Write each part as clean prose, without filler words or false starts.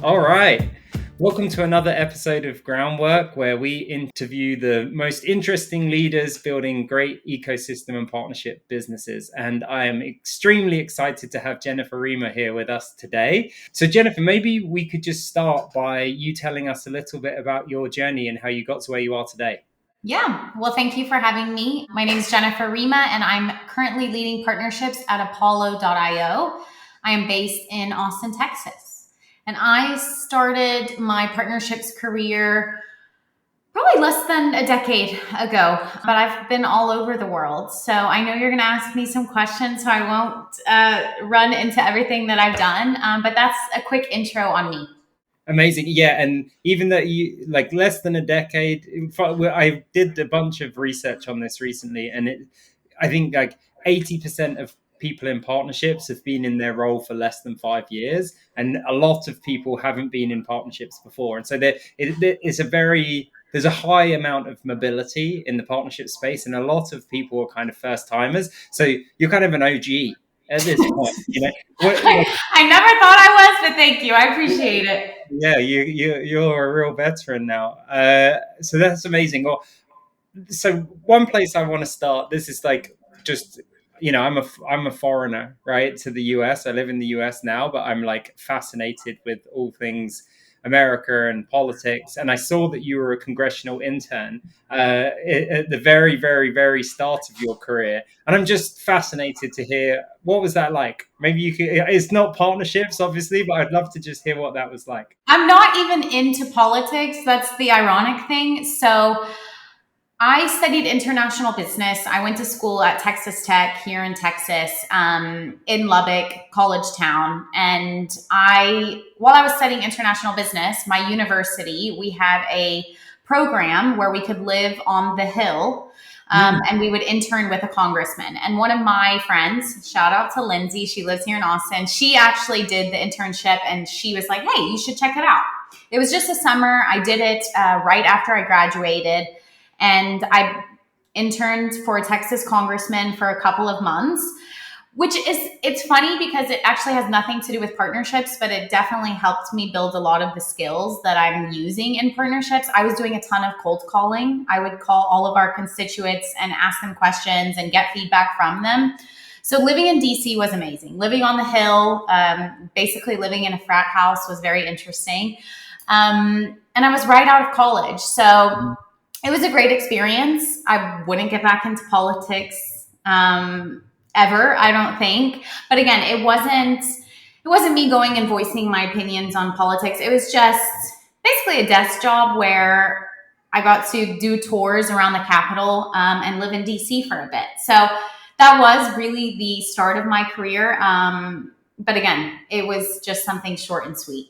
All right. Welcome to another episode of Groundwork, where we interview the most interesting leaders building great ecosystem and partnership businesses. And I am extremely excited to have Jennifer Rhima here with us today. So, Jennifer, maybe we could just start by you telling us a little bit about your journey and how you got to where you are today. Yeah, well, thank you for having me. My name is Jennifer Rhima, and I'm currently leading partnerships at Apollo.io. I am based in Austin, Texas. And I started my partnerships career probably less than a decade ago, but I've been all over the world. So I know you're going to ask me some questions, so I won't run into everything that I've done, but that's a quick intro on me. Amazing. Yeah. And even that you like less than a decade, I did a bunch of research on this recently, and I think like 80% of people in partnerships have been in their role for less than 5 years. And a lot of people haven't been in partnerships before. And so there's a high amount of mobility in the partnership space. And a lot of people are kind of first timers. So you're kind of an OG at this point, I never thought I was, but thank you. I appreciate it. Yeah, you're a real veteran now. So that's amazing. Well, so one place I want to start. This is like just I'm a foreigner, right, to the US. I live in the US now, but I'm like fascinated with all things America and politics. And I saw that you were a congressional intern at the very, very, very start of your career. And I'm just fascinated to hear, what was that like? Maybe you could. It's not partnerships, obviously, but I'd love to just hear what that was like. I'm not even into politics. That's the ironic thing. So I studied international business. I went to school at Texas Tech here in Texas, in Lubbock, college town. And while I was studying international business, my university, we had a program where we could live on the Hill. And we would intern with a congressman. And one of my friends, shout out to Lindsay, she lives here in Austin. She actually did the internship, and she was like, "Hey, you should check it out." It was just a summer. I did it right after I graduated. And I interned for a Texas congressman for a couple of months, it's funny because it actually has nothing to do with partnerships, but it definitely helped me build a lot of the skills that I'm using in partnerships. I was doing a ton of cold calling. I would call all of our constituents and ask them questions and get feedback from them. So living in DC was amazing. Living on the Hill, basically living in a frat house, was very interesting. And I was right out of college. So it was a great experience. I wouldn't get back into politics ever, I don't think. But again, it wasn't me going and voicing my opinions on politics. It was just basically a desk job where I got to do tours around the Capitol and live in DC for a bit. So that was really the start of my career. But again, it was just something short and sweet.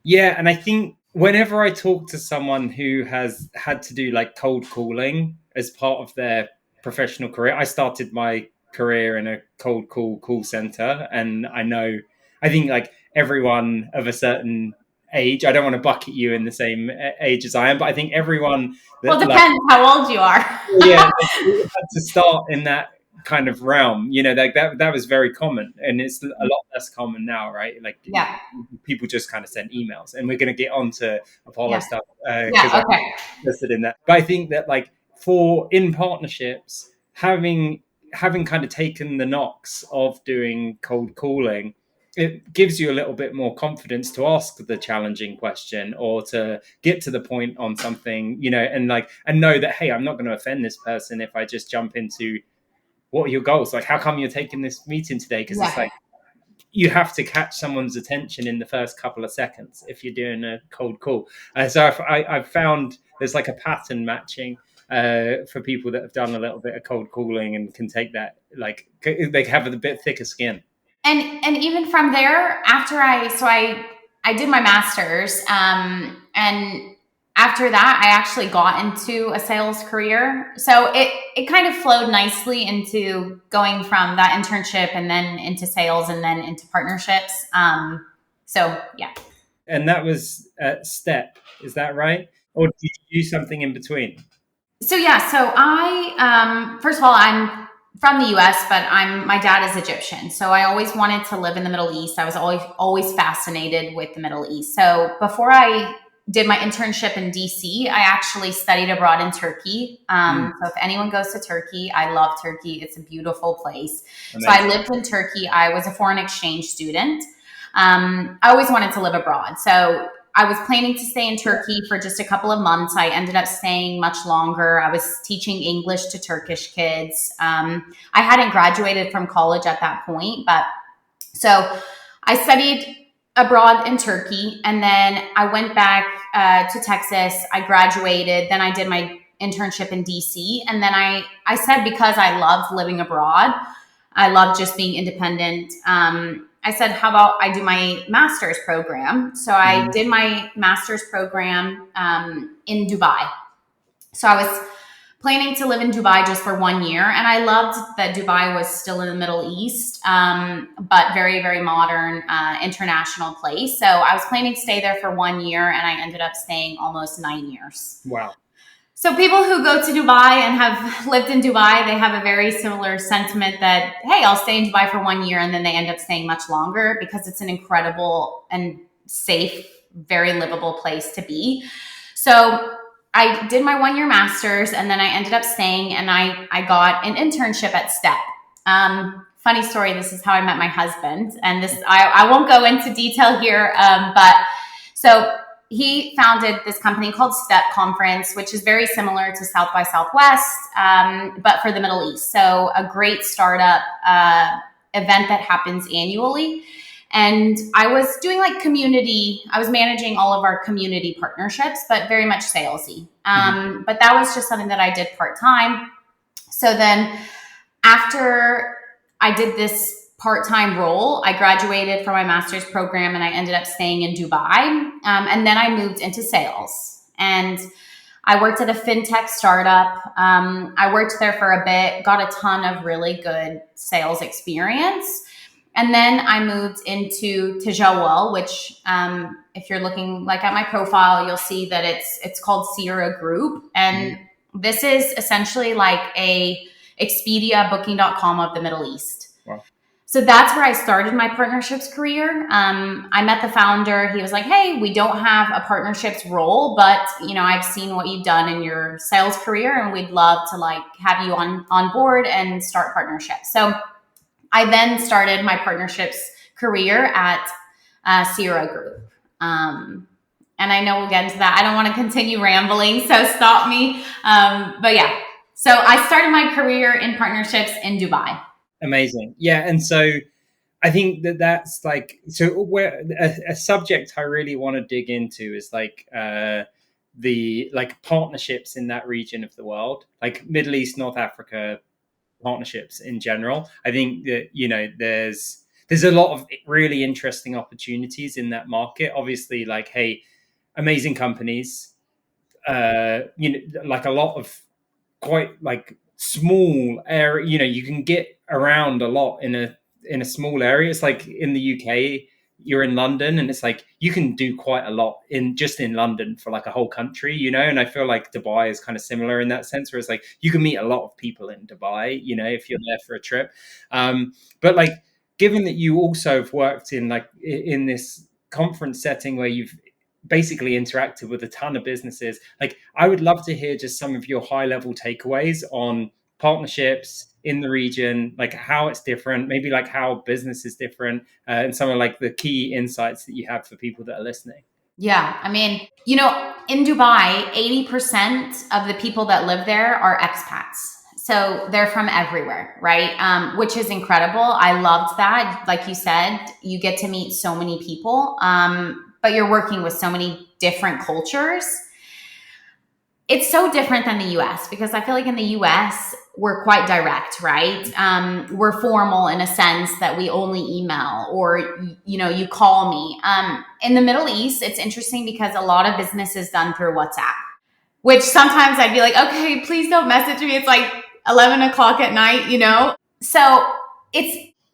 Yeah, and I think whenever I talk to someone who has had to do like cold calling as part of their professional career, I started my career in a cold call center. And I think like everyone of a certain age, I don't want to bucket you in the same age as I am, but I think everyone Depends how old you are. Yeah, had to start in that kind of realm, like that was very common, and it's a lot less common now, right? Like, yeah, people just kind of send emails, and we're going to get onto Apollo stuff okay. I'm interested in that. But I think that like in partnerships, having kind of taken the knocks of doing cold calling, it gives you a little bit more confidence to ask the challenging question or to get to the point on something, and know that, hey, I'm not going to offend this person if I just jump into, what are your goals? Like, how come you're taking this meeting today? Because it's like, you have to catch someone's attention in the first couple of seconds if you're doing a cold call. So I've found there's like a pattern matching for people that have done a little bit of cold calling and can take that, like they have a bit thicker skin. And even from there, after I did my master's, and after that, I actually got into a sales career. So it kind of flowed nicely into going from that internship and then into sales and then into partnerships. So yeah. And that was at Step, is that right? Or did you do something in between? So yeah, so I first of all, I'm from the US, but my dad is Egyptian. So I always wanted to live in the Middle East. I was always fascinated with the Middle East. So before I did my internship in DC, I actually studied abroad in Turkey. So if anyone goes to Turkey, I love Turkey. It's a beautiful place. So I lived in Turkey. I was a foreign exchange student. I always wanted to live abroad. So I was planning to stay in Turkey for just a couple of months. I ended up staying much longer. I was teaching English to Turkish kids. I hadn't graduated from college at that point, but so I studied abroad in Turkey, and then I went back to Texas. I graduated. Then I did my internship in DC, and then I said, because I loved living abroad, I loved just being independent. I said, how about I do my master's program? So I did my master's program in Dubai. So I was planning to live in Dubai just for 1 year. And I loved that Dubai was still in the Middle East, but very, very modern, international place. So I was planning to stay there for 1 year, and I ended up staying almost 9 years. Wow. So people who go to Dubai and have lived in Dubai, they have a very similar sentiment that, hey, I'll stay in Dubai for 1 year, and then they end up staying much longer because it's an incredible and safe, very livable place to be. So I did my 1 year master's, and then I ended up staying, and I got an internship at Step. Funny story, this is how I met my husband. And this, I won't go into detail here, but so he founded this company called Step Conference, which is very similar to South by Southwest, but for the Middle East. So a great startup event that happens annually. And I was doing like community, I was managing all of our community partnerships, but very much salesy. But that was just something that I did part-time. So then after I did this part-time role, I graduated from my master's program, and I ended up staying in Dubai. And then I moved into sales, and I worked at a fintech startup. I worked there for a bit, got a ton of really good sales experience. And then I moved into Tejawal, which if you're looking like at my profile, you'll see that it's called Sierra Group. And this is essentially like a Expedia, Booking.com of the Middle East. Wow. So that's where I started my partnerships career. I met the founder. He was like, hey, we don't have a partnerships role, but I've seen what you've done in your sales career, and we'd love to like have you on board and start partnerships. So I then started my partnerships career at Sierra Group. And I know we'll get into that. I don't want to continue rambling, so stop me. But yeah, so I started my career in partnerships in Dubai. Amazing. Yeah. And so I think that's like, so where a subject I really want to dig into is like the like partnerships in that region of the world, like Middle East, North Africa, partnerships in general. I think that there's a lot of really interesting opportunities in that market. Obviously, like, hey, amazing companies, like a lot of quite like small area. You can get around a lot in a small area. It's like in the UK, you're in London, and it's like you can do quite a lot in London for like a whole country, and I feel like Dubai is kind of similar in that sense, where it's like you can meet a lot of people in Dubai, if you're there for a trip. But like, given that you also have worked in like in this conference setting where you've basically interacted with a ton of businesses, like I would love to hear just some of your high level takeaways on partnerships in the region, like how it's different, maybe like how business is different, and some of like the key insights that you have for people that are listening. Yeah. I mean, in Dubai, 80% of the people that live there are expats. So they're from everywhere, right? Which is incredible. I loved that. Like you said, you get to meet so many people, but you're working with so many different cultures. It's so different than the US, because I feel like in the US, we're quite direct, right? We're formal in a sense that we only email, or, you call me. In the Middle East, it's interesting because a lot of business is done through WhatsApp, which sometimes I'd be like, okay, please don't message me. It's like 11 o'clock at night, So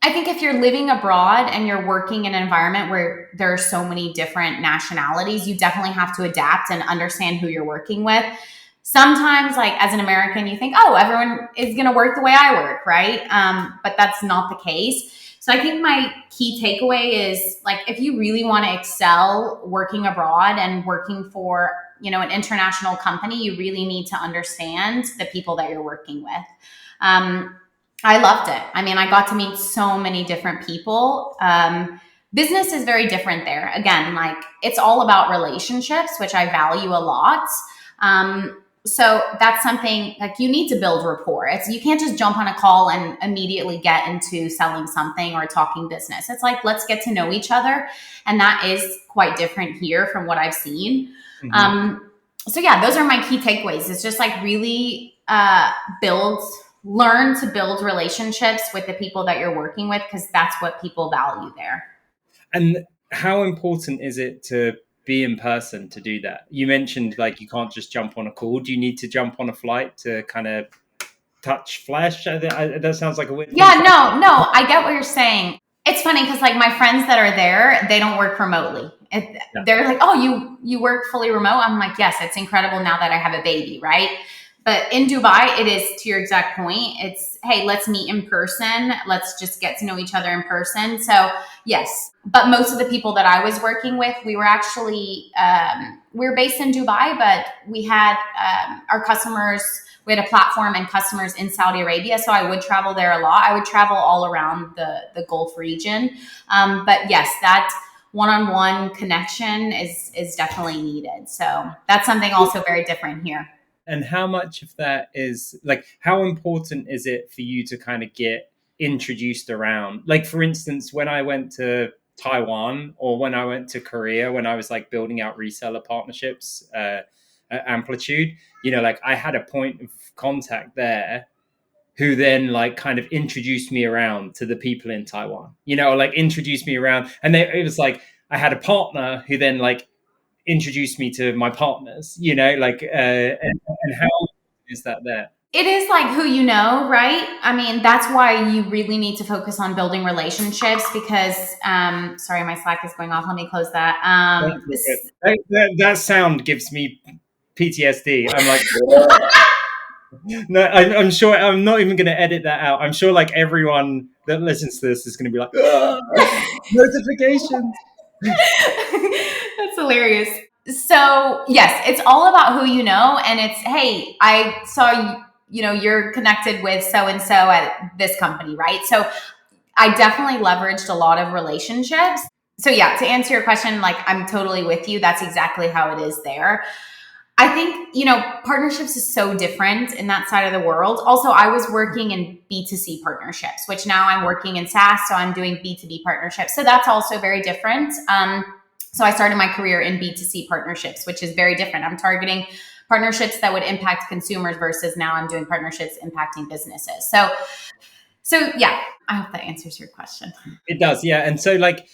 I think if you're living abroad and you're working in an environment where there are so many different nationalities, you definitely have to adapt and understand who you're working with. sometimes, like as an American, you think, oh, everyone is going to work the way I work, right? But that's not the case. So I think my key takeaway is like, if you really want to excel working abroad and working for, an international company, you really need to understand the people that you're working with. I loved it. I mean, I got to meet so many different people. Business is very different there. Again, like it's all about relationships, which I value a lot. So that's something like you need to build rapport. You can't just jump on a call and immediately get into selling something or talking business. It's like, let's get to know each other. And that is quite different here from what I've seen. Mm-hmm. So yeah, those are my key takeaways. It's just like really learn to build relationships with the people that you're working with, because that's what people value there. And how important is it to be in person to do that? You mentioned like you can't just jump on a call. Do you need to jump on a flight to kind of touch flesh? That sounds like a weird thing. Yeah, no, I get what you're saying. It's funny because like my friends that are there, they don't work remotely. They're like, oh, you work fully remote? I'm like, yes, it's incredible now that I have a baby, right? But in Dubai, it is, to your exact point, it's, hey, let's meet in person. Let's just get to know each other in person. So yes, but most of the people that I was working with, we were actually, we were based in Dubai, but we had our customers, we had a platform and customers in Saudi Arabia. So I would travel there a lot. I would travel all around the Gulf region. But yes, that one-on-one connection is definitely needed. So that's something also very different here. And how much of that is like, how important is it for you to kind of get introduced around? Like, for instance, when I went to Taiwan or when I went to Korea, when I was like building out reseller partnerships, Amplitude, like I had a point of contact there who then like kind of introduced me around to the people in Taiwan, like introduced me around. And it was like, I had a partner who then like introduced me to my partners, like, and how is that there? It is like who you know, right? I mean, that's why you really need to focus on building relationships because, sorry, my Slack is going off. Let me close that. That sound gives me PTSD. I'm like, no, I'm sure I'm not even going to edit that out. I'm sure like everyone that listens to this is going to be like, notifications. That's hilarious. So yes, it's all about who you know. And it's, hey, I saw you're connected with so-and-so at this company, right? So I definitely leveraged a lot of relationships. So yeah, to answer your question, like I'm totally with you. That's exactly how it is there. I think, partnerships is so different in that side of the world. Also, I was working in B2C partnerships, which now I'm working in SaaS. So I'm doing B2B partnerships. So that's also very different. So I started my career in B2C partnerships, which is very different. I'm targeting partnerships that would impact consumers versus now I'm doing partnerships impacting businesses. So yeah, I hope that answers your question. It does. Yeah. And so like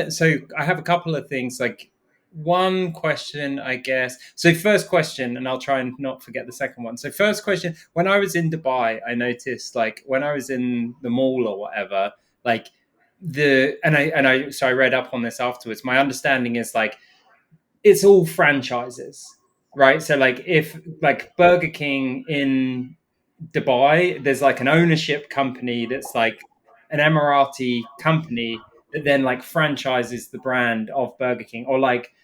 so I have a couple of things, like one question, I guess. So first question, and I'll try and not forget the second one. So first question, when I was in Dubai, I noticed like when I was in the mall or whatever, like I read up on this afterwards. My understanding is like it's all franchises, right? So like if like Burger King in Dubai, there's like an ownership company that's like an Emirati company that then like franchises the brand of Burger King, or like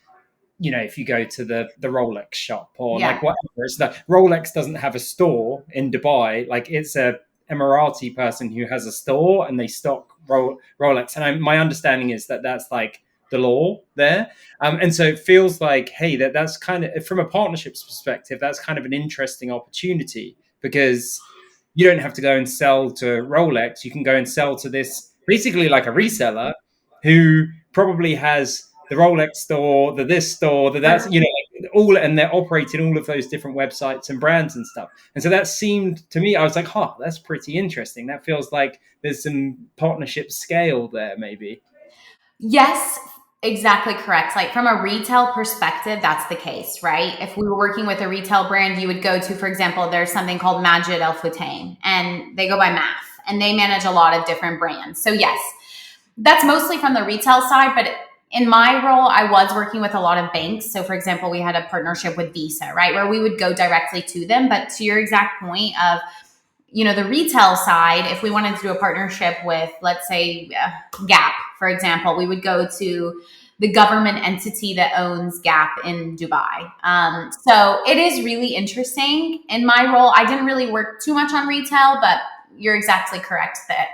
if you go to the Rolex shop or like whatever, it's that Rolex doesn't have a store in Dubai. Like it's a Emirati person who has a store and they stock Rolex. And my understanding is that that's like the law there. And so it feels like, hey, that's kind of, from a partnerships perspective, that's kind of an interesting opportunity because you don't have to go and sell to Rolex. You can go and sell to this basically like a reseller who probably has the Rolex store, this store, that's, all, and they're operating all of those different websites and brands and stuff. And so that seemed to me, I was like, that's pretty interesting. That feels like there's some partnership scale there, maybe. Yes, exactly correct. Like from a retail perspective, that's the case, right? If we were working with a retail brand, you would go to, for example, there's something called Majid Al Futain, and they go by MAF, and they manage a lot of different brands. So yes, that's mostly from the retail side, but in my role, I was working with a lot of banks. So, for example, we had a partnership with Visa, right, where we would go directly to them. But to your exact point of, the retail side, if we wanted to do a partnership with, let's say, Gap, for example, we would go to the government entity that owns Gap in Dubai. So it is really interesting. In my role, I didn't really work too much on retail, but you're exactly correct that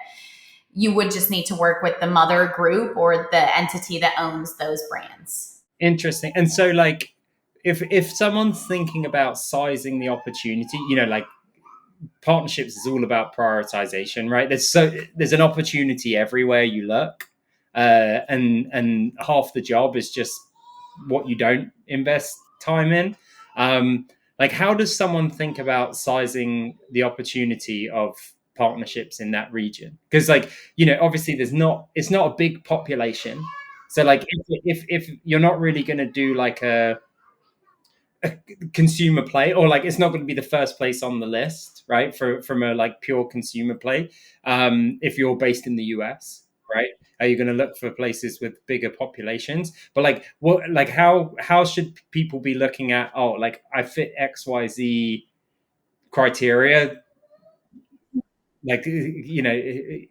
you would just need to work with the mother group or the entity that owns those brands. Interesting. And so, like, if someone's thinking about sizing the opportunity, like partnerships is all about prioritization, right? There's an opportunity everywhere you look, and half the job is just what you don't invest time in. Like, how does someone think about sizing the opportunity of partnerships in that region? Because, like, obviously it's not a big population. So, like, if you're not really going to do like a consumer play, or like it's not going to be the first place on the list, right, from a like pure consumer play, if you're based in the US, right, are you going to look for places with bigger populations? But like, what, like, how should people be looking at, oh, like, I fit XYZ criteria, like, the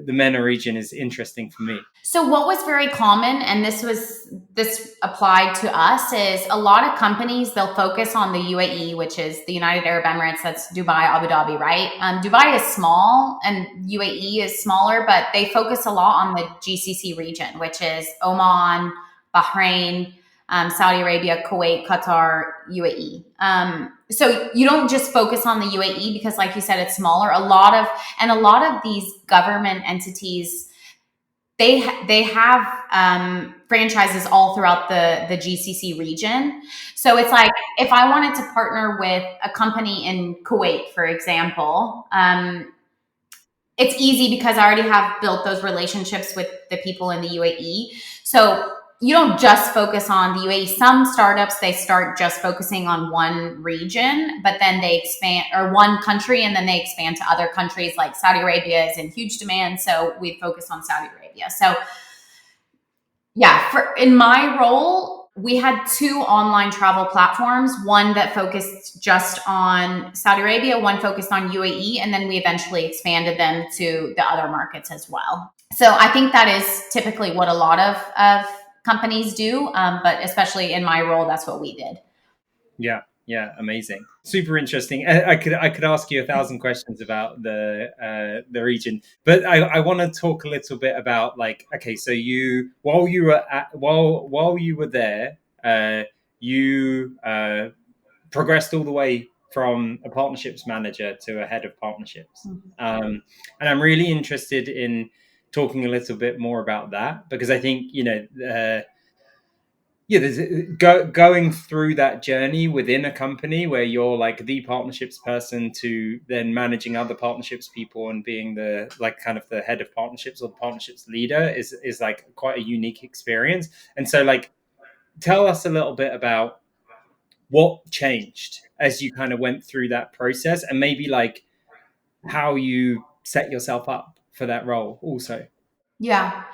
MENA region is interesting for me. So what was very common, and this applied to us, is a lot of companies, they'll focus on the UAE, which is the United Arab Emirates. That's Dubai, Abu Dhabi, right? Dubai is small and UAE is smaller, but they focus a lot on the GCC region, which is Oman, Bahrain, Saudi Arabia, Kuwait, Qatar, UAE. So you don't just focus on the UAE because, like you said, it's smaller. A lot of these government entities, they have franchises all throughout the GCC region. So it's like, if I wanted to partner with a company in Kuwait, for example, it's easy because I already have built those relationships with the people in the UAE. So you don't just focus on the UAE. Some startups, they start just focusing on one region, but then they expand, or one country, and then they expand to other countries. Like Saudi Arabia is in huge demand, so we focus on Saudi Arabia. So yeah, in my role, we had two online travel platforms, one that focused just on Saudi Arabia, one focused on UAE, and then we eventually expanded them to the other markets as well. So I think that is typically what a lot of companies do, but especially in my role, that's what we did. Yeah, amazing, super interesting. I could ask you 1,000 questions about the region, but I want to talk a little bit about, like, okay, so while you were there, you progressed all the way from a partnerships manager to a head of partnerships, and I'm really interested in talking a little bit more about that, because I think there's going through that journey within a company where you're like the partnerships person to then managing other partnerships people and being the, like, kind of the head of partnerships or the partnerships leader is like quite a unique experience. And so, like, tell us a little bit about what changed as you kind of went through that process, and maybe like how you set yourself up for that role also. Yeah.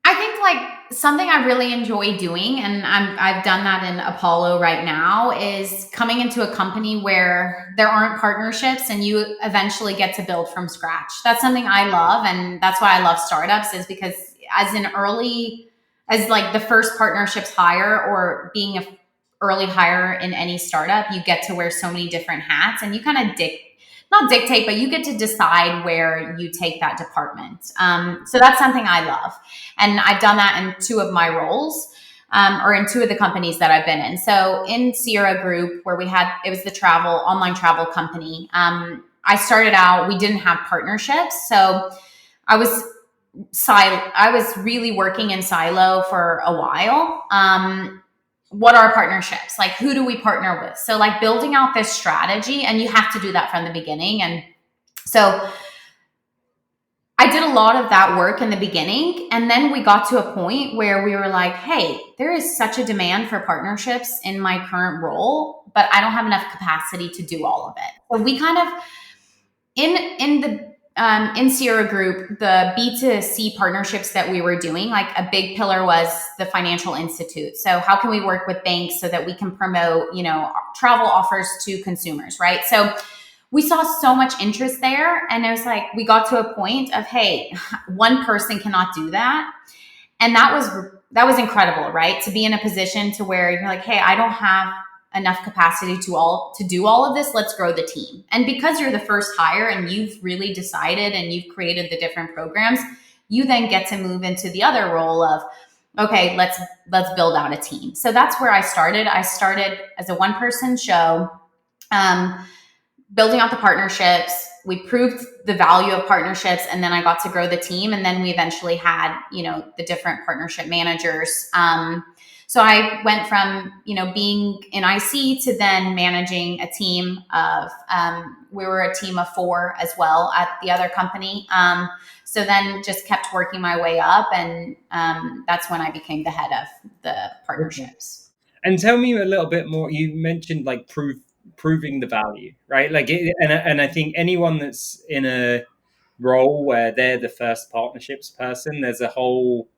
I think, like, something I really enjoy doing, and I've done that in Apollo right now, is coming into a company where there aren't partnerships and you eventually get to build from scratch. That's something I love, and that's why I love startups, is because as like the first partnerships hire, or being a early hire in any startup, you get to wear so many different hats, and you kind of not dictate, but you get to decide where you take that department. So that's something I love. And I've done that in two of my roles, or in two of the companies that I've been in. So in Sierra Group, where it was the online travel company. I started out, we didn't have partnerships. So I was really working in silo for a while. What are partnerships? Like, who do we partner with? So, like, building out this strategy, and you have to do that from the beginning. And so I did a lot of that work in the beginning. And then we got to a point where we were like, hey, there is such a demand for partnerships in my current role, but I don't have enough capacity to do all of it. So we kind of, in the in Sierra Group, the B2C partnerships that we were doing, like a big pillar was the financial institute. So how can we work with banks so that we can promote, travel offers to consumers, right? So we saw so much interest there. And it was like, we got to a point of, hey, one person cannot do that. And that was incredible, right? To be in a position to where you're like, hey, I don't have enough capacity to do all of this. Let's grow the team. And because you're the first hire and you've really decided and you've created the different programs, you then get to move into the other role of, okay, let's build out a team. So that's where I started. I started as a one-person show, building out the partnerships. We proved the value of partnerships, and then I got to grow the team. And then we eventually had, the different partnership managers. So I went from, being in IC to then managing a team of, we were a team of 4 as well at the other company. So then just kept working my way up, and that's when I became the head of the partnerships. And tell me a little bit more. You mentioned like proving the value, right? Like, and I think anyone that's in a role where they're the first partnerships person, there's a whole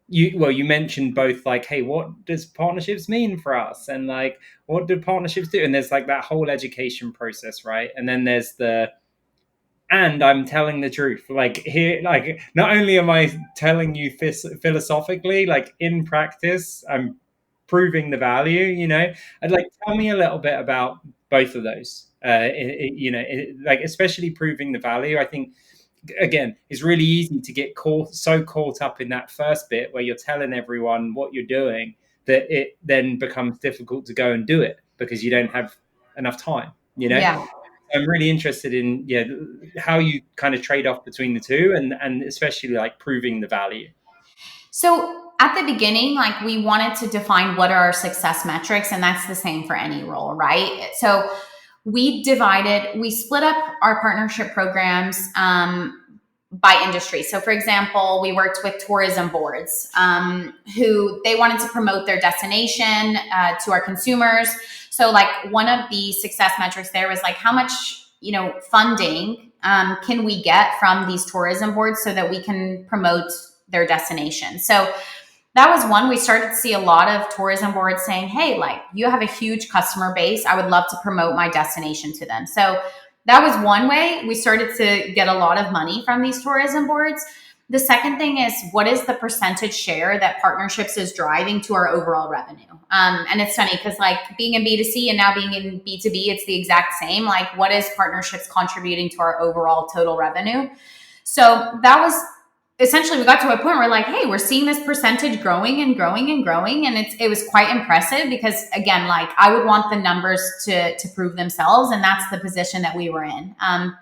you mentioned both like, hey, what does partnerships mean for us, and like, what do partnerships do? And there's like that whole education process, right? And then there's and I'm telling the truth. Like here, like not only am I telling you philosophically, like in practice, I'm proving the value. I'd like tell me a little bit about both of those. Like especially proving the value. I think again, it's really easy to get caught up in that first bit where you're telling everyone what you're doing that it then becomes difficult to go and do it because you don't have enough time. Yeah. I'm really interested in how you kind of trade off between the two, and especially like proving the value. So at the beginning, like we wanted to define what are our success metrics, and that's the same for any role, right? So we split up our partnership programs by industry. So for example, we worked with tourism boards who they wanted to promote their destination to our consumers. So like one of the success metrics there was like how much, funding can we get from these tourism boards so that we can promote their destination. So that was one. We started to see a lot of tourism boards saying, hey, like you have a huge customer base. I would love to promote my destination to them. So that was one way we started to get a lot of money from these tourism boards. The second thing is, what is the percentage share that partnerships is driving to our overall revenue? And it's funny because like being in B2C and now being in B2B, it's the exact same. Like what is partnerships contributing to our overall total revenue? So that was essentially, we got to a point where we're like, hey, we're seeing this percentage growing and growing and growing. And it was quite impressive because again, like I would want the numbers to prove themselves. And that's the position that we were in. And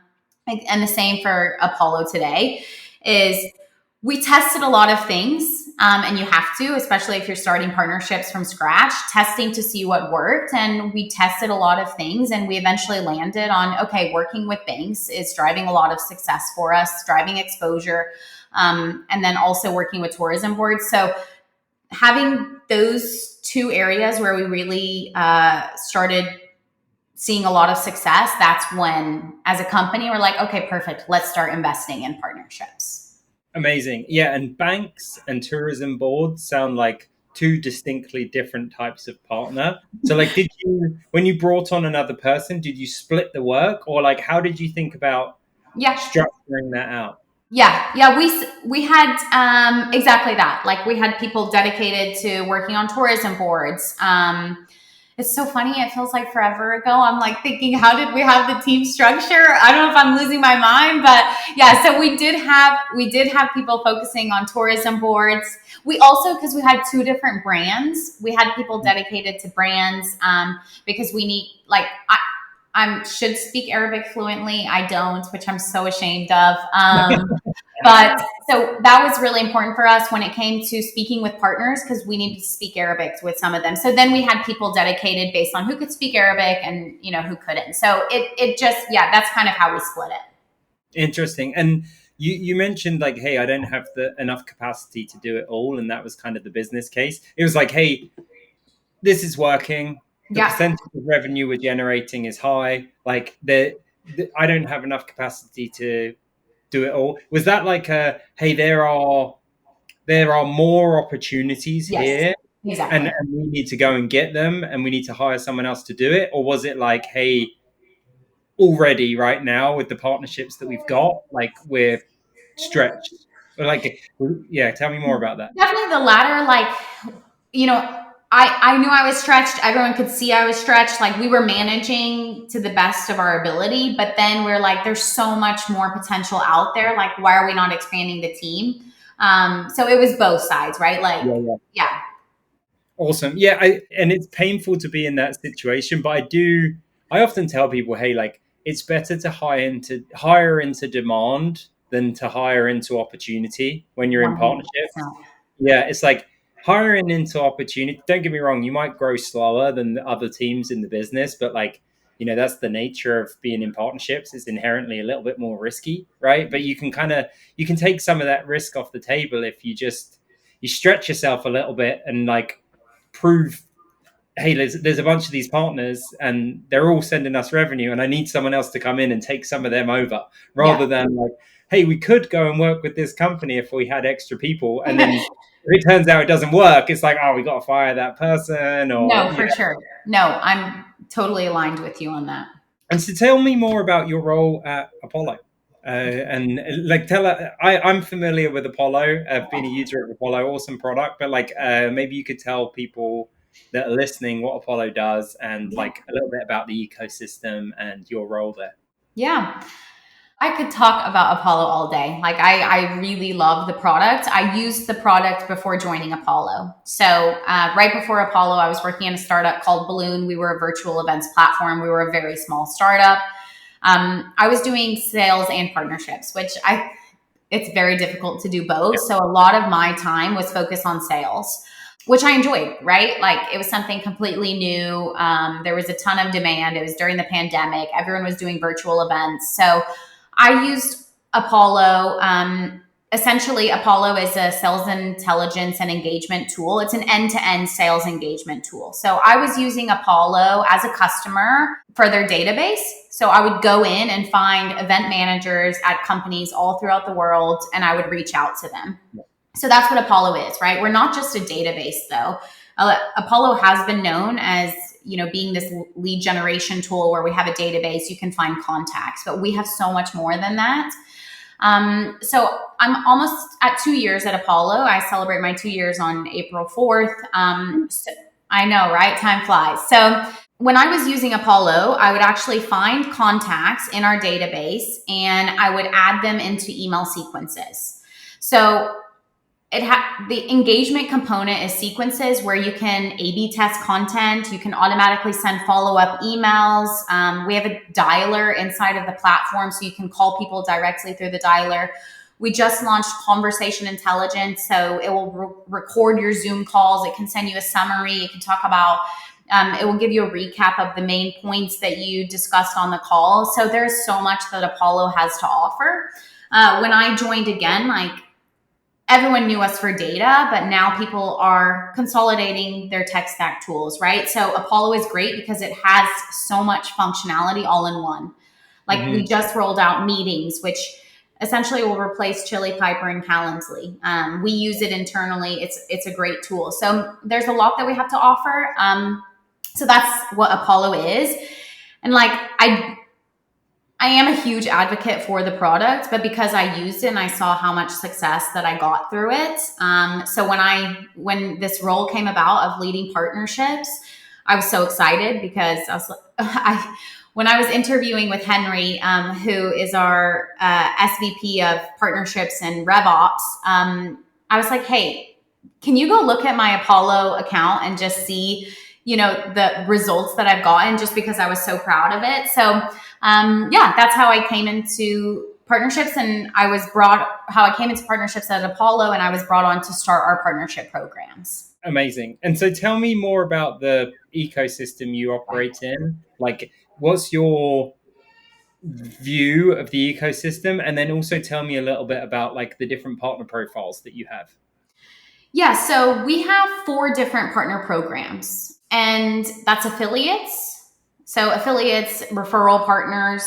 the same for Apollo today is we tested a lot of things. And you have to, especially if you're starting partnerships from scratch, testing to see what worked. And we tested a lot of things and we eventually landed on, okay, working with banks is driving a lot of success for us, driving exposure. And then also working with tourism boards. So having those 2 areas where we really started seeing a lot of success, that's when, as a company, we're like, okay, perfect. Let's start investing in partnerships. Amazing. Yeah. And banks and tourism boards sound like 2 distinctly different types of partner. So like, when you brought on another person, did you split the work, or like, how did you think about structuring that out? Yeah. We had exactly that. Like we had people dedicated to working on tourism boards. It's so funny. It feels like forever ago. I'm like thinking, how did we have the team structure? I don't know if I'm losing my mind, but yeah. So we did have people focusing on tourism boards. We also, because we had 2 different brands, we had people dedicated to brands because we need like. I should speak Arabic fluently. I don't, which I'm so ashamed of. But so that was really important for us when it came to speaking with partners because we needed to speak Arabic with some of them. So then we had people dedicated based on who could speak Arabic and who couldn't. So it just that's kind of how we split it. Interesting. And you mentioned like, hey, I don't have enough capacity to do it all, and that was kind of the business case. It was like, hey, this is working. The percentage of revenue we're generating is high. Like I don't have enough capacity to do it all? Was that like a, hey, there are more opportunities Yes, here, exactly. and we need to go and get them, and we need to hire someone else to do it? Or was it like, hey, already right now with the partnerships that we've got, like we're stretched? Or like, yeah, tell me more about that. Definitely the latter. Like, you know, I knew I was stretched. Everyone could see I was stretched. Like we were managing to the best of our ability, but then we're like, there's so much more potential out there. Like, why are we not expanding the team? So it was both sides, right? Like, Yeah, yeah. yeah, Awesome. Yeah, and it's painful to be in that situation, but I often tell people, hey, like it's better to hire into demand than to hire into opportunity when you're in partnerships. 100%. Yeah, it's like hiring into opportunity. Don't get me wrong, you might grow slower than the other teams in the business, but like, that's the nature of being in partnerships. It's inherently a little bit more risky, right? But you can take some of that risk off the table if you stretch yourself a little bit and like prove, hey, there's a bunch of these partners and they're all sending us revenue, and I need someone else to come in and take some of them over, Yeah. rather than like, hey, we could go and work with this company if we had extra people, and then if it turns out it doesn't work, it's like, oh, we got to fire that person, or No, for sure. No, I'm totally aligned with you on that. And so tell me more about your role at Apollo. And like, I'm familiar with Apollo. I've been a user of Apollo, awesome product. But like, maybe you could tell people that are listening what Apollo does, and Yeah. like a little bit about the ecosystem and your role there. Yeah. I could talk about Apollo all day. Like I really love the product. I used the product before joining Apollo. So right before Apollo, I was working in a startup called Balloon. We were a virtual events platform. We were a very small startup. I was doing sales and partnerships, which it's very difficult to do both. So a lot of my time was focused on sales, which I enjoyed, right? Like it was something completely new. There was a ton of demand. It was during the pandemic. Everyone was doing virtual events. So I used Apollo. Essentially, Apollo is a sales intelligence and engagement tool. It's an end to end sales engagement tool. So I was using Apollo as a customer for their database. So I would go in and find event managers at companies all throughout the world, and I would reach out to them. So that's what Apollo is, right? We're not just a database, though. Apollo has been known as being this lead generation tool where we have a database, you can find contacts, but we have so much more than that. So I'm almost at 2 years at Apollo. I celebrate my 2 years on April 4th. So I know, right? Time flies. So when I was using Apollo, I would actually find contacts in our database and I would add them into email sequences. So the engagement component is sequences where you can A/B test content. You can automatically send follow-up emails. We have a dialer inside of the platform, so you can call people directly through the dialer. We just launched conversation intelligence, so it will record your Zoom calls. It can send you a summary. It can talk about. It will give you a recap of the main points that you discussed on the call. So there's so much that Apollo has to offer. When I joined again, everyone knew us for data, but now people are consolidating their tech stack tools, right? So Apollo is great because it has so much functionality all in one. Like we just rolled out meetings, which essentially will replace Chili Piper and Calendly. We use it internally. It's a great tool. So there's a lot that we have to offer. So that's what Apollo is. And I am a huge advocate for the product, but because I used it and I saw how much success that I got through it. So when this role came about of leading partnerships, I was so excited because when I was interviewing with Henry, who is our SVP of partnerships and RevOps, I was like, hey, can you go look at my Apollo account and just see, the results that I've gotten, just because I was so proud of it. So that's how I came into partnerships, and how I came into partnerships at Apollo, and I was brought on to start our partnership programs. Amazing. And so tell me more about the ecosystem you operate in. Like, what's your view of the ecosystem? And then also tell me a little bit about like the different partner profiles that you have. Yeah, so we have 4 different partner programs, and that's affiliates. So affiliates, referral partners,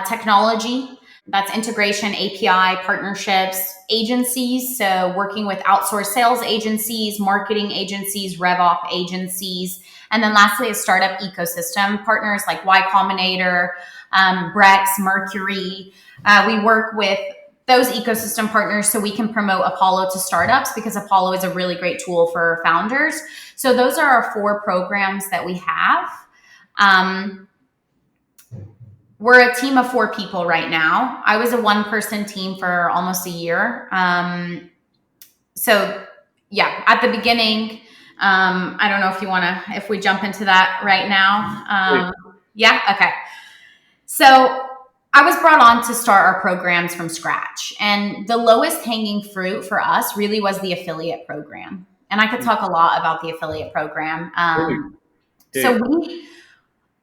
technology. That's integration, API, partnerships, agencies. So working with outsourced sales agencies, marketing agencies, RevOp agencies. And then lastly, a startup ecosystem partners like Y Combinator, Brex, Mercury. We work with those ecosystem partners so we can promote Apollo to startups because Apollo is a really great tool for founders. So those are our 4 programs that we have. We're a team of 4 people right now. I was a 1-person team for almost a year. So yeah, at the beginning, I don't know if you want to, if we jump into that right now. Yeah. Okay. So I was brought on to start our programs from scratch. And the lowest hanging fruit for us really was the affiliate program. And I could talk a lot about the affiliate program. So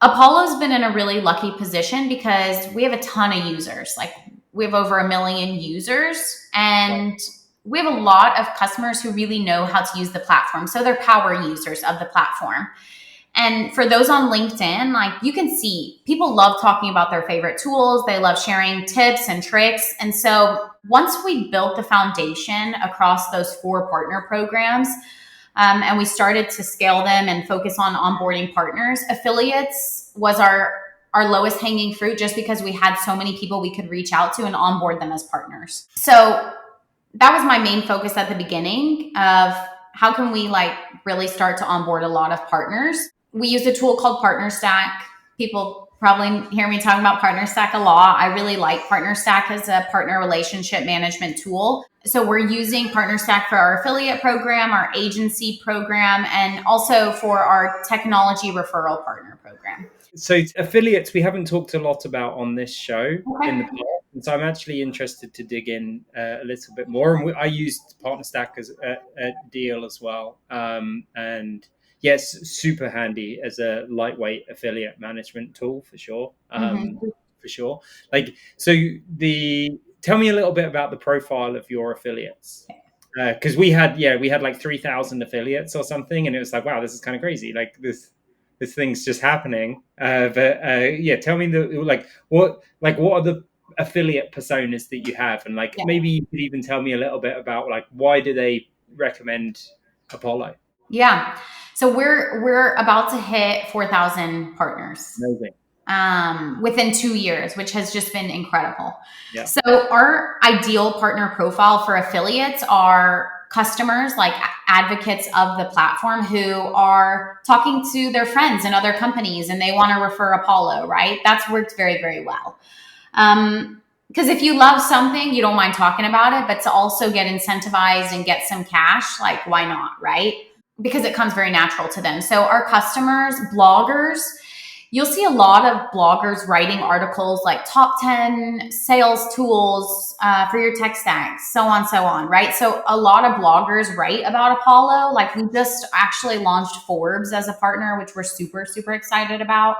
Apollo's been in a really lucky position because we have a ton of users. Like we have over 1 million users, and we have a lot of customers who really know how to use the platform. So they're power users of the platform. And for those on LinkedIn, like you can see people love talking about their favorite tools. They love sharing tips and tricks. And so once we built the foundation across those 4 partner programs, and we started to scale them and focus on onboarding partners, affiliates was our lowest hanging fruit just because we had so many people we could reach out to and onboard them as partners. So that was my main focus at the beginning of how can we like really start to onboard a lot of partners. We used a tool called PartnerStack. People probably hear me talking about PartnerStack a lot. I really like PartnerStack as a partner relationship management tool. So we're using PartnerStack for our affiliate program, our agency program, and also for our technology referral partner program. So affiliates, we haven't talked a lot about on this show in the past. And so I'm actually interested to dig in a little bit more. And I used PartnerStack as a deal as well. And yes, super handy as a lightweight affiliate management tool for sure. For sure. Like, so tell me a little bit about the profile of your affiliates. Because we had like 3,000 affiliates or something, and it was like, wow, this is kind of crazy. Like this thing's just happening. Yeah, tell me what are the affiliate personas that you have, and like maybe you could even tell me a little bit about like why do they recommend Apollo? Yeah, so we're about to hit 4,000 partners. Amazing. Within 2 years, which has just been incredible. Yeah. So our ideal partner profile for affiliates are customers, like advocates of the platform who are talking to their friends in other companies and they want to refer Apollo, right? That's worked very, very well. Because if you love something, you don't mind talking about it, but to also get incentivized and get some cash, like why not, right? Because it comes very natural to them. So our customers, bloggers, you'll see a lot of bloggers writing articles like top 10 sales tools for your tech stack, so on, right? So a lot of bloggers write about Apollo. Like we just actually launched Forbes as a partner, which we're super, super excited about.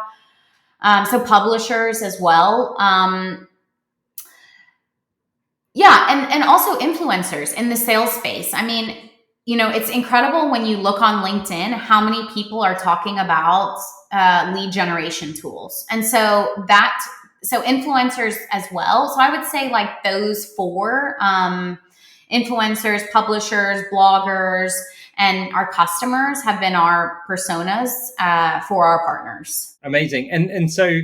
So publishers as well. And also influencers in the sales space. I mean, it's incredible when you look on LinkedIn how many people are talking about lead generation tools. And so influencers as well. So I would say like those 4, influencers, publishers, bloggers, and our customers have been our personas for our partners. Amazing. And so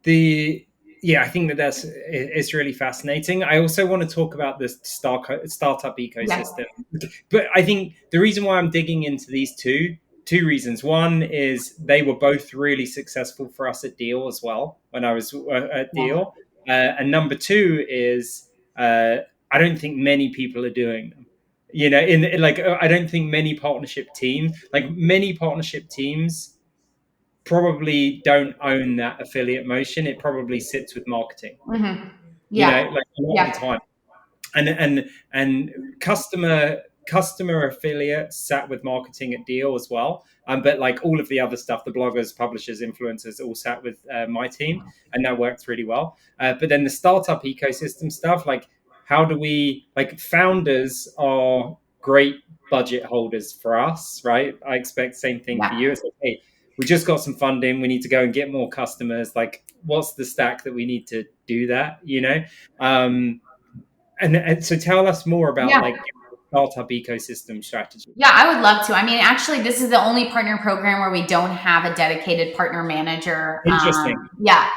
I think it's really fascinating. I also want to talk about the startup ecosystem, but I think the reason why I'm digging into these two reasons. One is they were both really successful for us at Deal as well when I was at Deal, and number 2 is I don't think many people are doing them. I don't think many partnership teams probably don't own that affiliate motion. It probably sits with marketing. Mm-hmm. Yeah. A lot of the time. And customer affiliates sat with marketing at Deal as well. But like all of the other stuff, the bloggers, publishers, influencers all sat with my team, and that works really well. But then the startup ecosystem stuff, like how do we, like founders are great budget holders for us, right? I expect same thing for you. It's like, hey, we just got some funding, we need to go and get more customers. Like, what's the stack that we need to do that, um, and so tell us more about Yeah. like startup ecosystem strategy. Yeah, I would love to. I mean, actually, this is the only partner program where we don't have a dedicated partner manager. Interesting. Yeah.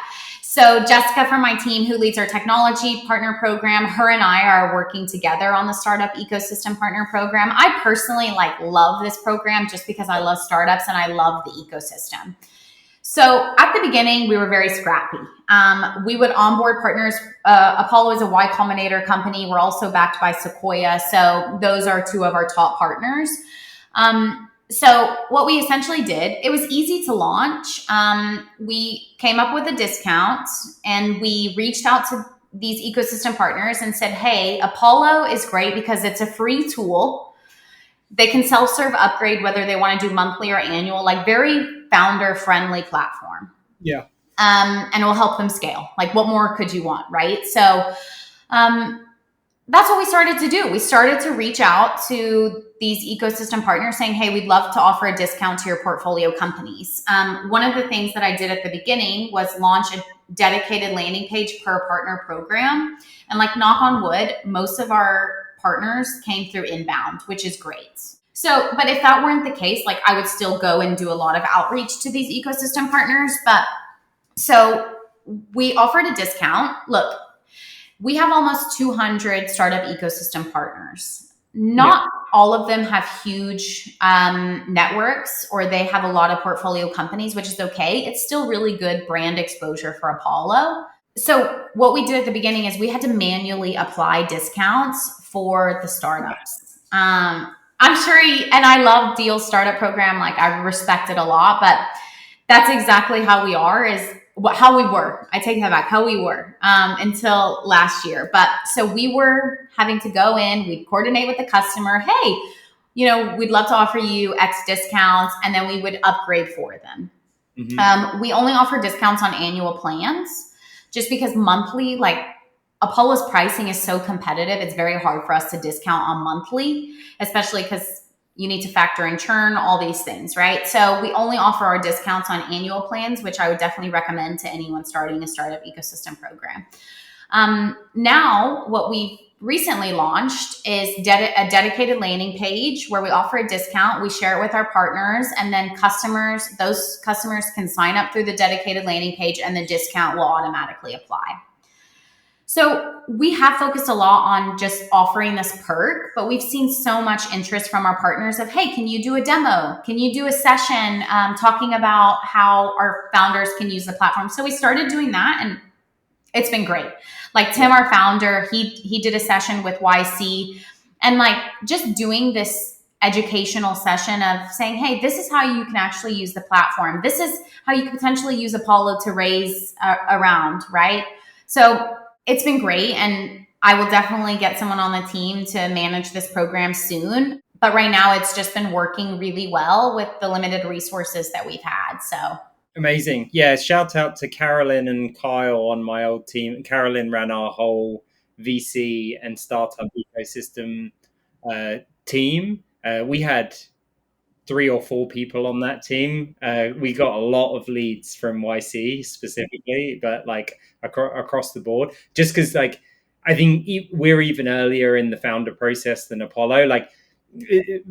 So Jessica from my team, who leads our technology partner program, her and I are working together on the startup ecosystem partner program. I personally love this program just because I love startups and I love the ecosystem. So at the beginning, we were very scrappy. We would onboard partners. Apollo is a Y Combinator company. We're also backed by Sequoia. So those are two of our top partners. So what we essentially did, it was easy to launch. We came up with a discount and we reached out to these ecosystem partners and said, hey, Apollo is great because it's a free tool. They can self-serve upgrade whether they want to do monthly or annual, like very founder-friendly platform. Yeah. And it will help them scale. Like, what more could you want, right? So that's what we started to do. We started to reach out to these ecosystem partners saying, hey, we'd love to offer a discount to your portfolio companies. One of the things that I did at the beginning was launch a dedicated landing page per partner program. And like, knock on wood, most of our partners came through inbound, which is great. So, but if that weren't the case, like I would still go and do a lot of outreach to these ecosystem partners. But so we offered a discount. Look, we have almost 200 startup ecosystem partners. Not all of them have huge networks or they have a lot of portfolio companies, which is okay. It's still really good brand exposure for Apollo. So what we did at the beginning is we had to manually apply discounts for the startups. I'm sure, and I love Deal's startup program. Like I respect it a lot, but that's exactly how we are, is how we were. I take that back, how we were until last year. But so we were having to go in, we'd coordinate with the customer. Hey, we'd love to offer you X discounts, and then we would upgrade for them. Mm-hmm. We only offer discounts on annual plans just because monthly, like Apollo's pricing is so competitive. It's very hard for us to discount on monthly, especially because you need to factor in churn, all these things, right? So we only offer our discounts on annual plans, which I would definitely recommend to anyone starting a startup ecosystem program. Now, what we recently launched is a dedicated landing page where we offer a discount. We share it with our partners, and then those customers can sign up through the dedicated landing page and the discount will automatically apply. So we have focused a lot on just offering this perk, but we've seen so much interest from our partners of, hey, can you do a demo? Can you do a session talking about how our founders can use the platform? So we started doing that, and it's been great. Like Tim, our founder, he did a session with YC, and like just doing this educational session of saying, hey, this is how you can actually use the platform. This is how you could potentially use Apollo to raise around, right? So it's been great, and I will definitely get someone on the team to manage this program soon. But right now, it's just been working really well with the limited resources that we've had. So amazing. Yeah, shout out to Carolyn and Kyle on my old team. Carolyn ran our whole VC and startup ecosystem team. We had 3 or 4 people on that team. We got a lot of leads from YC specifically, but like across the board, just because like I think we're even earlier in the founder process than Apollo. Like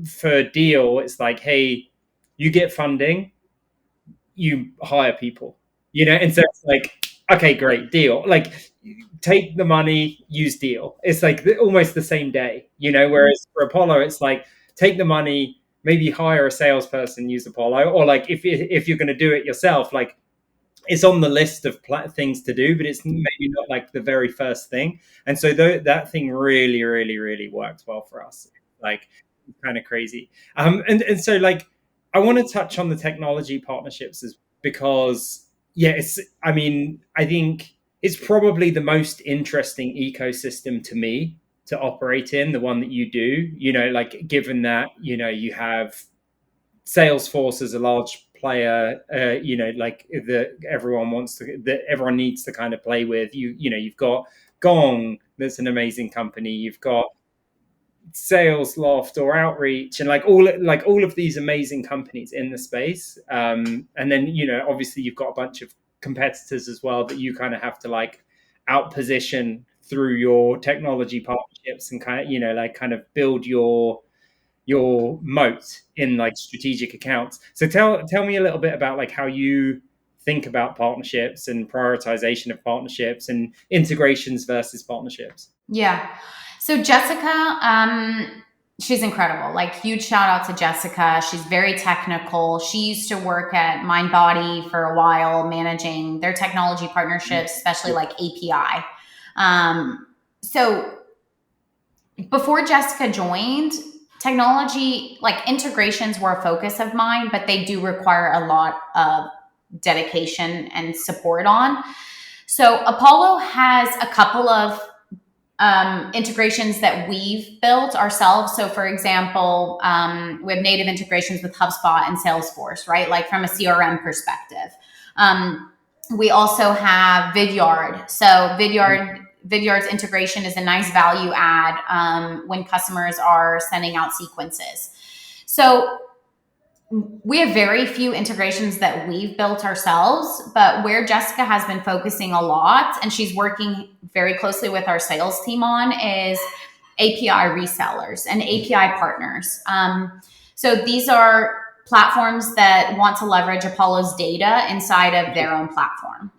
for Deal, it's like, hey, you get funding, you hire people, and so it's like, okay, great, Deal. Like take the money, use Deal. It's like almost the same day, whereas for Apollo, it's like take the money, maybe hire a salesperson, use Apollo, or like if you're going to do it yourself, like it's on the list of things to do, but it's maybe not like the very first thing. And so that thing really, really, really works well for us. Like kind of crazy. And so like I want to touch on the technology partnerships because I think it's probably the most interesting ecosystem to me to operate in, the one that you do, like given that, you have Salesforce as a large player, like everyone needs to kind of play with. You've got Gong, that's an amazing company. You've got Sales Loft or Outreach, and like all of these amazing companies in the space. And then obviously you've got a bunch of competitors as well that you kind of have to like outposition through your technology partnerships and kind of like kind of build your moat in like strategic accounts. So tell me a little bit about like how you think about partnerships and prioritization of partnerships and integrations versus partnerships. Yeah. So Jessica, she's incredible. Like, huge shout out to Jessica. She's very technical. She used to work at MindBody for a while, managing their technology partnerships, especially like API. So before Jessica joined, technology, like integrations were a focus of mine, but they do require a lot of dedication and support on. So Apollo has a couple of integrations that we've built ourselves. So, for example, we have native integrations with HubSpot and Salesforce, right? Like from a CRM perspective. We also have Vidyard. So Vidyard's integration is a nice value add when customers are sending out sequences. So we have very few integrations that we've built ourselves, but where Jessica has been focusing a lot, and she's working very closely with our sales team on, is API resellers and API partners. So these are platforms that want to leverage Apollo's data inside of their own platform.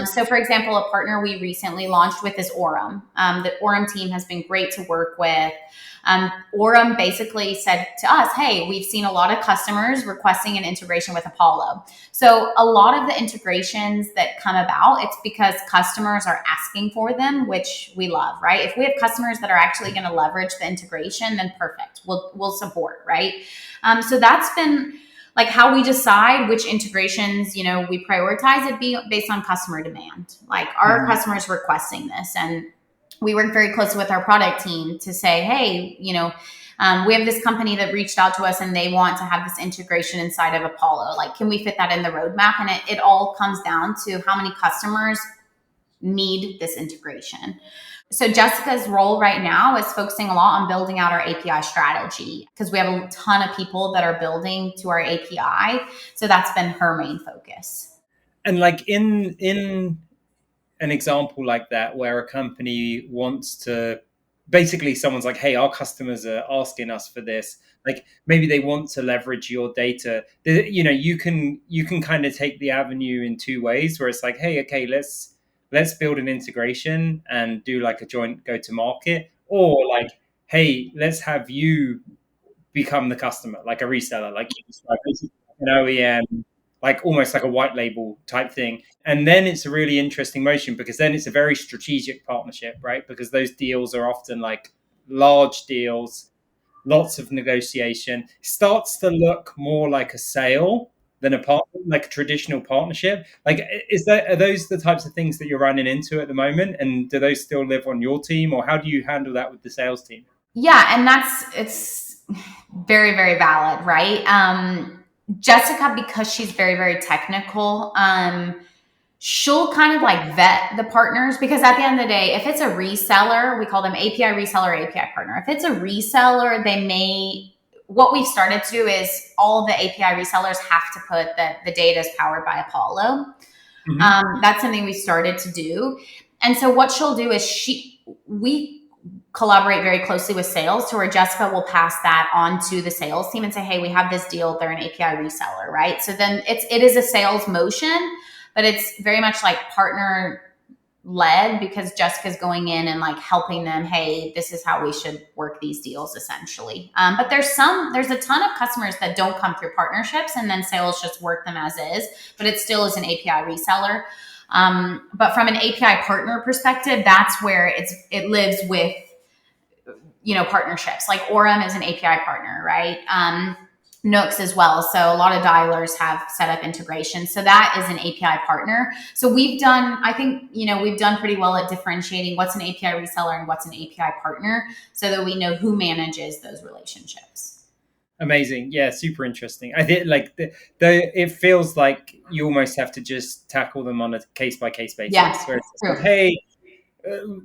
So, for example, a partner we recently launched with is Orem. The Orem team has been great to work with. Orem basically said to us, hey, we've seen a lot of customers requesting an integration with Apollo. So a lot of the integrations that come about, it's because customers are asking for them, which we love, right? If we have customers that are actually going to leverage the integration, then perfect. We'll support, right? So that's been like how we decide which integrations, we prioritize it based on customer demand. Like, our customers requesting this, and we work very closely with our product team to say, hey, we have this company that reached out to us and they want to have this integration inside of Apollo. Like, can we fit that in the roadmap? And it all comes down to how many customers need this integration. So Jessica's role right now is focusing a lot on building out our API strategy, because we have a ton of people that are building to our API. So that's been her main focus. And like in an example like that, where a company wants to, basically someone's like, hey, our customers are asking us for this, like maybe they want to leverage your data, you can kind of take the avenue in two ways, where it's like, hey, okay, let's build an integration and do like a joint go to market, or like, hey, let's have you become the customer, like a reseller, like you described, an OEM, like almost like a white label type thing. And then it's a really interesting motion, because then it's a very strategic partnership, right? Because those deals are often like large deals, lots of negotiation. Starts to look more like a sale than like a traditional partnership. Like, are those the types of things that you're running into at the moment? And do those still live on your team, or how do you handle that with the sales team? Yeah, and it's very, very valid, right? Jessica, because she's very, very technical, she'll kind of like vet the partners, because at the end of the day, if it's a reseller, we call them API reseller, API partner. If it's a reseller, what we've started to do is all the API resellers have to put that the data is powered by Apollo. That's something we started to do. And so what she'll do is we collaborate very closely with sales, to where Jessica will pass that on to the sales team and say, hey, we have this deal. They're an API reseller, right? So then it is a sales motion, but it's very much like partner led, because Jessica's going in and like helping them, hey, this is how we should work these deals, essentially. But there's a ton of customers that don't come through partnerships, and then sales just work them as is, but it still is an API reseller. But from an API partner perspective, that's where it lives with, partnerships. Like Orem is an API partner, right? Nooks as well. So a lot of dialers have set up integration. So that is an API partner. So we've done pretty well at differentiating what's an API reseller and what's an API partner, so that we know who manages those relationships. Amazing. Yeah, super interesting. I think like it feels like you almost have to just tackle them on a case by case basis. Yeah, where it's like, hey,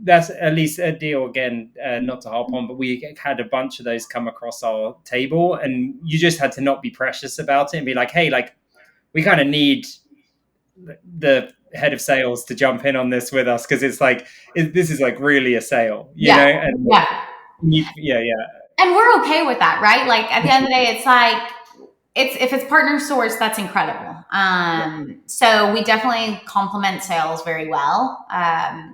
that's at least a deal again, not to harp on, but we had a bunch of those come across our table, and you just had to not be precious about it and be like, hey, like we kind of need the head of sales to jump in on this with us, because it's like this is like really a sale, you Yeah. know. And Yeah. yeah, yeah, And we're okay with that, right? Like at the end of the day, it's like it's if it's partner source, that's incredible. yeah. So we definitely complement sales very well.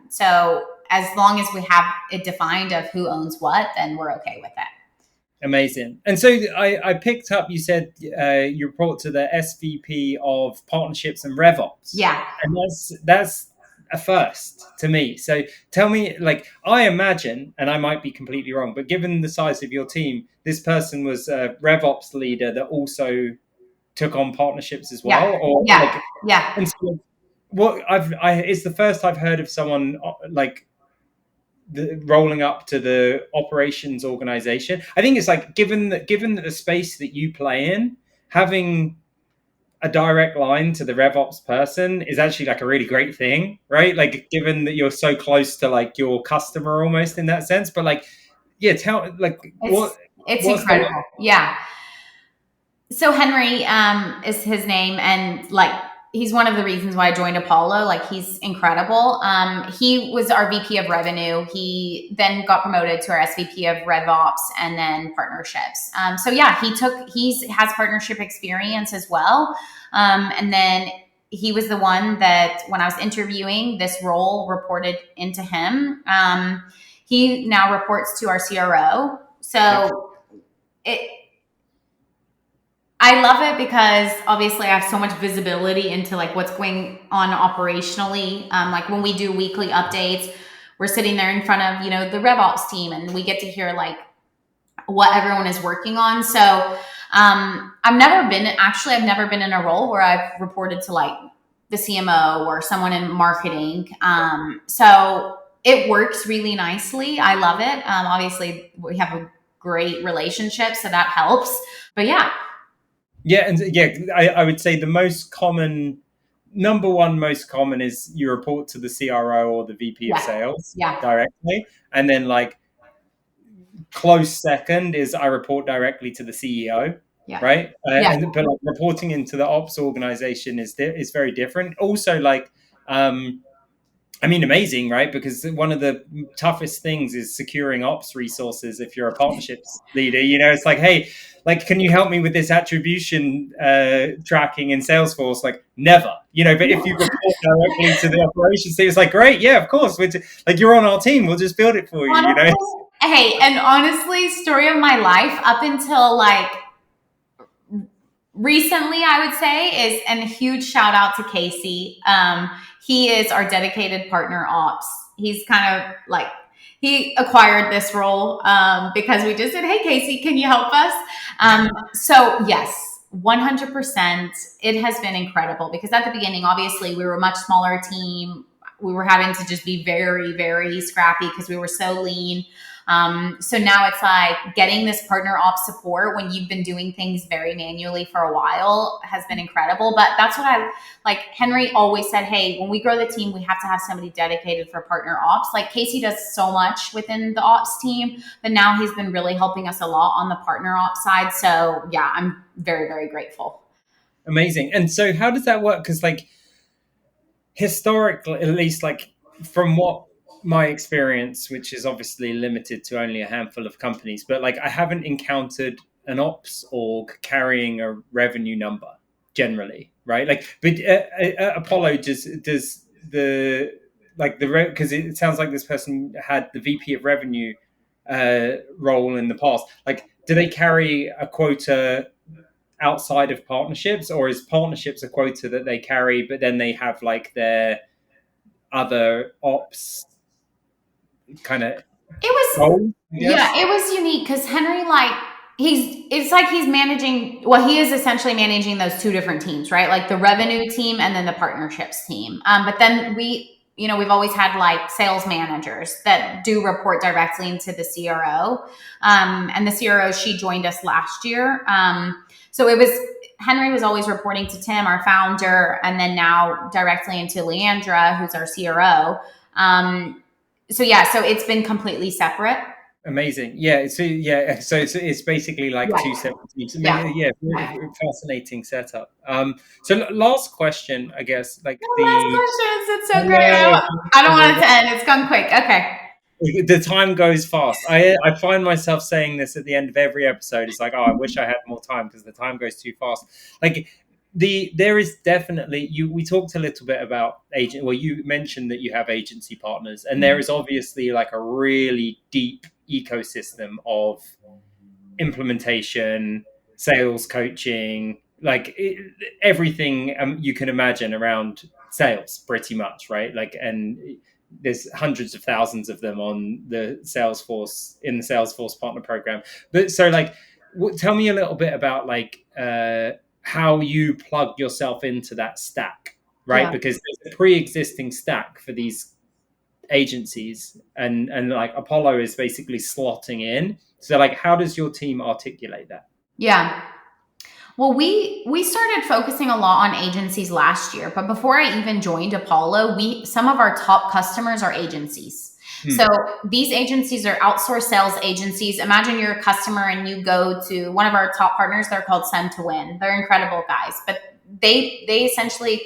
So as long as we have it defined of who owns what, then we're okay with that. Amazing. And so I picked up, you said you report to the SVP of partnerships and RevOps. Yeah. And that's a first to me. So tell me, like, I imagine, and I might be completely wrong, but given the size of your team, this person was a RevOps leader that also took on partnerships as Yeah. well, or Yeah. like, Yeah. and so what it's the first I've heard of someone like rolling up to the operations organization. I think it's like given that the space that you play in, having a direct line to the RevOps person is actually like a really great thing, right? Like given that you're so close to like your customer almost in that sense. But like, yeah, tell like It's it's what's the incredible. Yeah. So Henry is his name, and like he's one of the reasons why I joined Apollo. Like he's incredible. He was our VP of revenue. He then got promoted to our SVP of RevOps and then partnerships. So yeah, he has partnership experience as well. And then he was the one that when I was interviewing, this role reported into him. He now reports to our CRO. So it I love it because obviously I have so much visibility into like what's going on operationally. Like when we do weekly updates, we're sitting there in front of, the RevOps team, and we get to hear like what everyone is working on. So I've never been in a role where I've reported to like the CMO or someone in marketing. So it works really nicely. I love it. Obviously we have a great relationship, so that helps. But yeah. Yeah, and yeah, I would say the most common, number one most common is you report to the CRO or the VP of Yeah. sales Yeah. directly, and then like close second is I report directly to the CEO, Yeah. right? Yeah. And but like reporting into the ops organization is very different. Also, like, I mean, amazing, right? Because one of the toughest things is securing ops resources. If you're a partnerships leader, it's like, hey, like, can you help me with this attribution tracking in Salesforce? Like, never, But if you report directly to the operations team, it's like, great, yeah, of course. Like, you're on our team, we'll just build it for you, Honestly, hey, and honestly, story of my life up until like recently, I would say and a huge shout out to Casey. He is our dedicated partner ops. He's kind of like, he acquired this role because we just said, hey, Casey, can you help us? So yes, 100%. It has been incredible because at the beginning, obviously we were a much smaller team. We were having to just be very, very scrappy because we were so lean. So now it's like getting this partner ops support when you've been doing things very manually for a while has been incredible. But that's what I like. Henry always said, hey, when we grow the team, we have to have somebody dedicated for partner ops. Like Casey does so much within the ops team, but now he's been really helping us a lot on the partner ops side. So yeah, I'm very, very grateful. Amazing. And so how does that work? Because like historically, at least like from what my experience, which is obviously limited to only a handful of companies, but like I haven't encountered an ops org carrying a revenue number generally, right? Like, but Apollo does the like the because it sounds like this person had the VP of revenue role in the past. Like, do they carry a quota outside of partnerships, or is partnerships a quota that they carry, but then they have like their other ops kind of It was, goals, I yeah, guess? it was unique because Henry, like, it's like he's managing, well, he is essentially managing those two different teams, right? Like the revenue team and then the partnerships team. But then we've always had like sales managers that do report directly into the CRO. And the CRO, she joined us last year. So Henry was always reporting to Tim, our founder, and then now directly into Leandra, who's our CRO. so yeah, so it's been completely separate. Amazing. Yeah. So it's basically like Right. two separate teams. Yeah. Yeah. Right. Fascinating setup. So last question, I guess, like Last questions. It's so great. yeah, I don't want it to end. It's gone quick. Okay. the time goes fast. I find myself saying this at the end of every episode. It's like, oh, I wish I had more time because the time goes too fast. Like there is definitely we talked a little bit about agent. Well, you mentioned that you have agency partners, and there is obviously like a really deep ecosystem of implementation, sales coaching, like everything you can imagine around sales, pretty much, right? Like, and there's hundreds of thousands of them on the Salesforce in the Salesforce partner program. But so, like, tell me a little bit about like how you plug yourself into that stack, right? Yeah. Because there's a pre-existing stack for these agencies, and like Apollo is basically slotting in. So like, how does your team articulate that? Yeah. Well, we started focusing a lot on agencies last year, but before I even joined Apollo, we some of our top customers are agencies. So these agencies are outsourced sales agencies. Imagine you're a customer and you go to one of our top partners. They're called Send to Win. They're incredible guys, but they essentially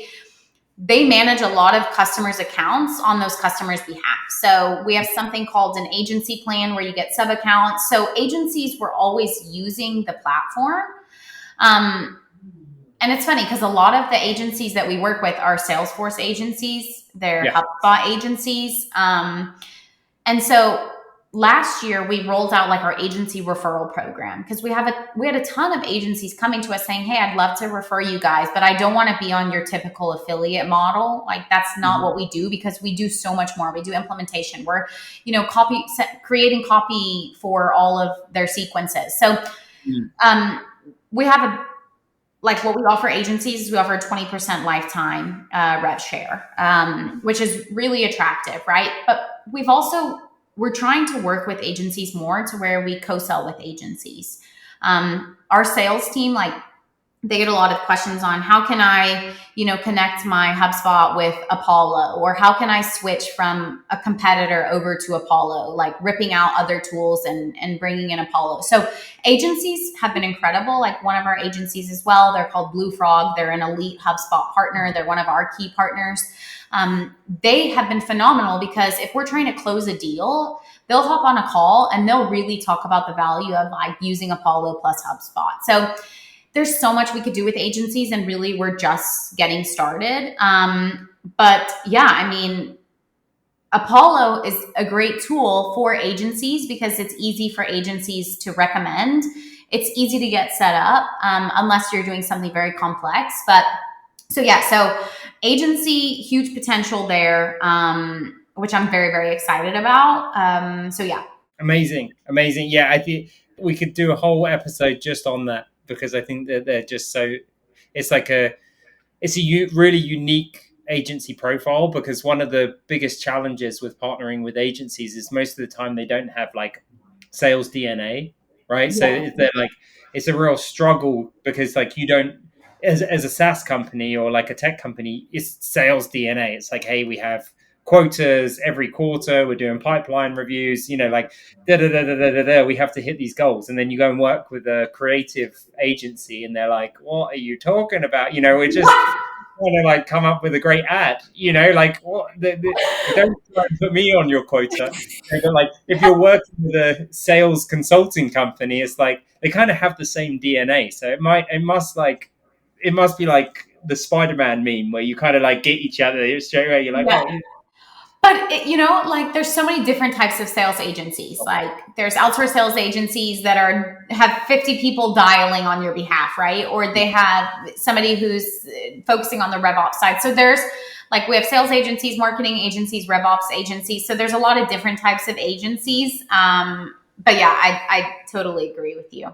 they manage a lot of customers' accounts on those customers' behalf. So we have something called an agency plan where you get sub accounts. So agencies were always using the platform. And it's funny because a lot of the agencies that we work with are Salesforce agencies, they're HubSpot agencies. And so last year we rolled out like our agency referral program because we had a ton of agencies coming to us saying, hey, I'd love to refer you guys, but I don't want to be on your typical affiliate model. Like that's not what we do, because we do so much more. We do implementation. We're, creating copy for all of their sequences. So we have like what we offer agencies is we offer a 20% lifetime rev share, which is really attractive, right? But we're trying to work with agencies more to where we co-sell with agencies. Our sales team, like they get a lot of questions on how can I, connect my HubSpot with Apollo, or how can I switch from a competitor over to Apollo, like ripping out other tools and bringing in Apollo. So agencies have been incredible. Like one of our agencies as well, they're called Blue Frog. They're an elite HubSpot partner. They're one of our key partners. They have been phenomenal because if we're trying to close a deal, they'll hop on a call and they'll really talk about the value of like using Apollo plus HubSpot. So there's so much we could do with agencies, and really we're just getting started. But yeah, I mean, Apollo is a great tool for agencies because it's easy for agencies to recommend. It's easy to get set up, unless you're doing something very complex. But so agency, huge potential there, which I'm very, very excited about. Amazing. Yeah, I think we could do a whole episode just on that, because I think that they're just so. It's like really unique agency profile, because one of the biggest challenges with partnering with agencies is most of the time they don't have like sales DNA, right? So they're like, it's a real struggle because like you don't, as a SaaS company or like a tech company, it's sales DNA. It's like, hey, we have quotas every quarter, we're doing pipeline reviews, like we have to hit these goals. And then you go and work with a creative agency and they're like, what are you talking about? We're just trying to like come up with a great ad, like what don't try and put me on your quota. But like if you're working with a sales consulting company, it's like they kind of have the same DNA. So it must be like the Spider-Man meme where you kind of like get each other straight away. You're like, oh, but like there's so many different types of sales agencies. Like there's outsourced sales agencies that have 50 people dialing on your behalf, right? Or they have somebody who's focusing on the RevOps side. So there's like, we have sales agencies, marketing agencies, RevOps agencies. So there's a lot of different types of agencies. But yeah, I totally agree with you.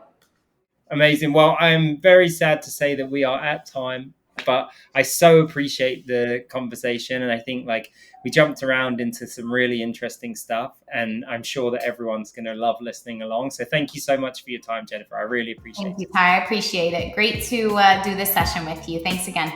Amazing. Well, I'm very sad to say that we are at time, but I so appreciate the conversation. And I think like we jumped around into some really interesting stuff, and I'm sure that everyone's going to love listening along. So thank you so much for your time, Jennifer. I really appreciate it. Thank you, Ty. I appreciate it. Great to do this session with you. Thanks again.